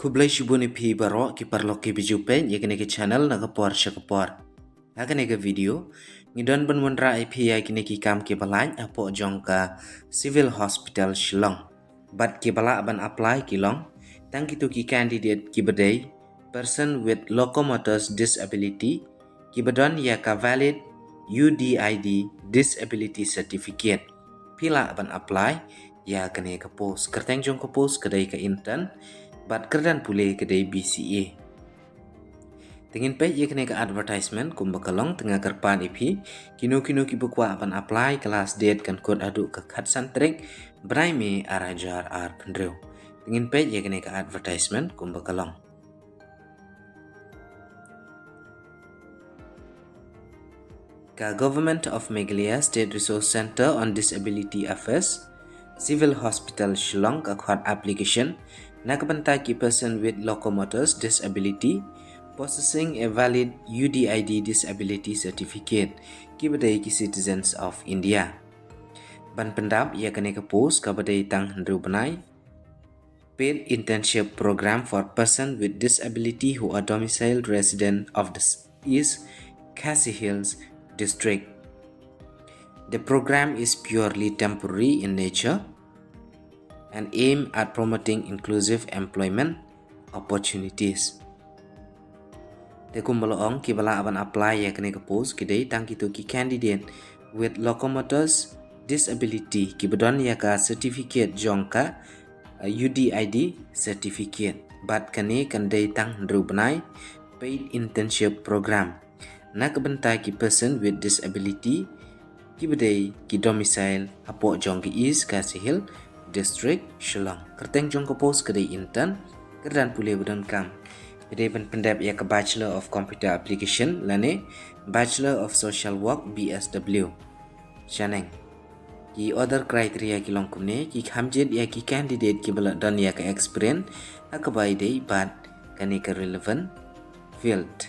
Kublai shibuni pi baro ki parlo ki bijupe yakene ki channel na kapor shakapor. Hakane ke video ngidon ban wandra IP yakene ki kam ki balai apo jongka Civil Hospital Shillong. But ki bala ban apply ki long tang kitu ki candidate ki badai person with locomotor disability ki badon ya ka valid UDID disability certificate. Pila ban apply ya kene ka post kerteng jong ka post kedai ka intern bat kerdan pulih kedai BCA. Tengin pe ye kene ka advertisement kum bakalong tengah kerpan IP kino ki bukwa apan apply kelas date kan kod adu ke khat santrik brai me arajar ar pendrew. Tengin pe ye kene ka advertisement kum bakalong. Ka Government of Meghalaya State Resource Center on Disability Affairs Civil Hospital Shillong ka khwat application nakabanta ki person with locomotor disability possessing a valid UDID disability certificate ki badai ki citizens of India. Ban pendap ia kene ke post ka badai tang hendru benai paid internship program for person with disability who are domiciled resident of the East Khasi Hills district. The program is purely temporary in nature and aim at promoting inclusive employment opportunities. Te kumbaloong ki bala aban apply ya kene ke post kidai tang kitu ki candidate with locomotor's disability ki bedon ya ka certificate jongka UDID certificate bat kane kandai tang ndru benai paid internship program nak bentai ki person with disability ki bedai ki domicile apo jong ki East Khasi Hill district Shillong kerteng jong ke post kedai intern kerdan pulih bedon kam kedai pendap ya ke Bachelor of Computer Application lane Bachelor of Social Work BSW shaneng ki other criteria ki long kumne ki khamjit ya ki candidate ki bala don ya ke experience akabai dei bat kani ke relevant field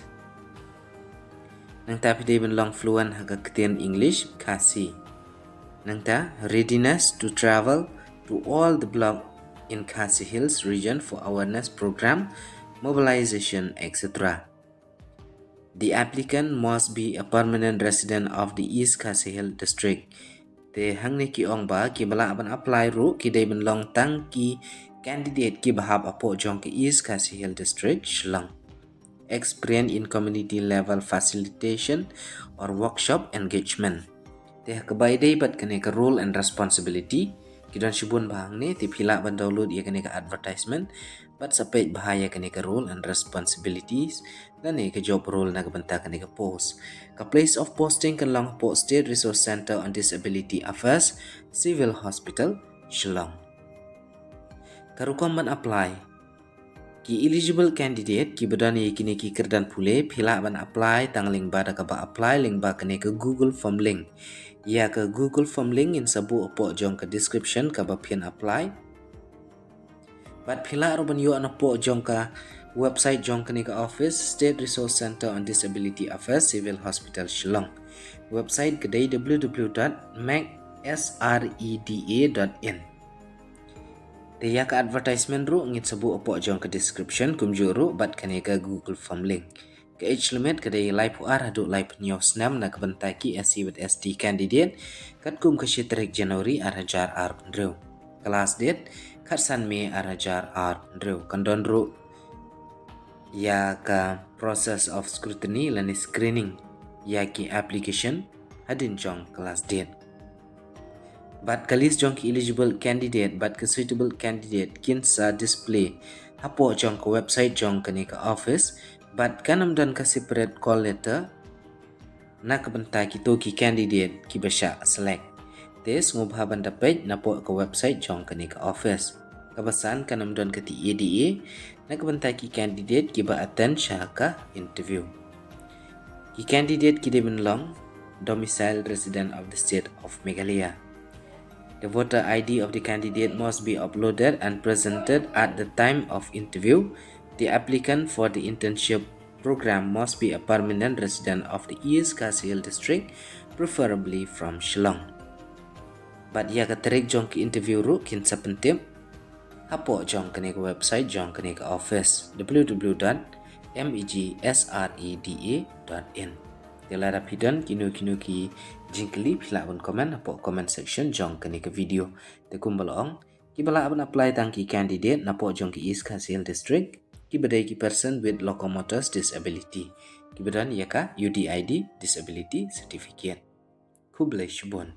nang tapi dei ben long fluent haga ketian English Khasi nang ta readiness to travel to all the block in Khasi Hills region for awareness program, mobilization, etc. The applicant must be a permanent resident of the East Khasi Hill district. Te hangni ki ong ba ki bala aban apply ru ki dai ben long tang ki candidate ki bahab apo jong ki East Khasi Hill district Shillong. Experience in community level facilitation or workshop engagement. Te kabai dai bat kene ka role and responsibility kidon shibun bahang ni ti pila ban download ya kene ka advertisement but sapet bahaya kene ka role and responsibilities dan ka job role na kabanta kene ka post ka place of posting kan long po State Resource Center on Disability Affairs Civil Hospital Shillong karukom ban apply ki eligible candidate ki badani kini ki kerdan pule pila ban apply tang link ba da ka ba apply link ba kene ka Google form link ya ke Google form link in sabu opo jong ke description ka bapian apply bat pila roban yo anapo jong ka website jong kene ka office State Resource Center on Disability Affairs Civil Hospital Shillong website kedai www.macsreda.in te ya ka advertisement ru ngit sabu opo jong ke description kum juru bat kene ka Google form link ke age limit kedai live ar hadu live news nam na kebentai ki SC with ST candidate kat kum ke shitrik Januari arajar ar pendrew kelas date kat san me arajar ar pendrew kandon ru ya ka process of scrutiny lani screening ya ki application hadin jong kelas date bat kalis jong ki eligible candidate bat ke suitable candidate kin sa display hapo jong ke website jong kene ka office but kanam dan ka separate call letter na kebentai ki to ki candidate ki basha select tes ngubah banda page na po ke website jong kene ka office kabasan kanam dan ka ti ADA na kebentai ki candidate ki ba attend syaka interview ki candidate ki de long domicile resident of the state of Meghalaya. The voter ID of the candidate must be uploaded and presented at the time of interview. The applicant for the internship program must be a permanent resident of the East Khasi Hill district, preferably from Shillong. But ya ka terik jong ki interview ru kin sa pentip Hapo jong kene ke website jong kene ke office www.megsreda.in. Telah rapidan kinu ki jingkli pila abon komen hapo comment section jong kene ke video. Te kumbalong ki bala abon apply tangki candidate napo jong ki East Khasil district ki badai ki person with locomotor disability. Ki badan yaka UDID disability certificate. Kublai shubon.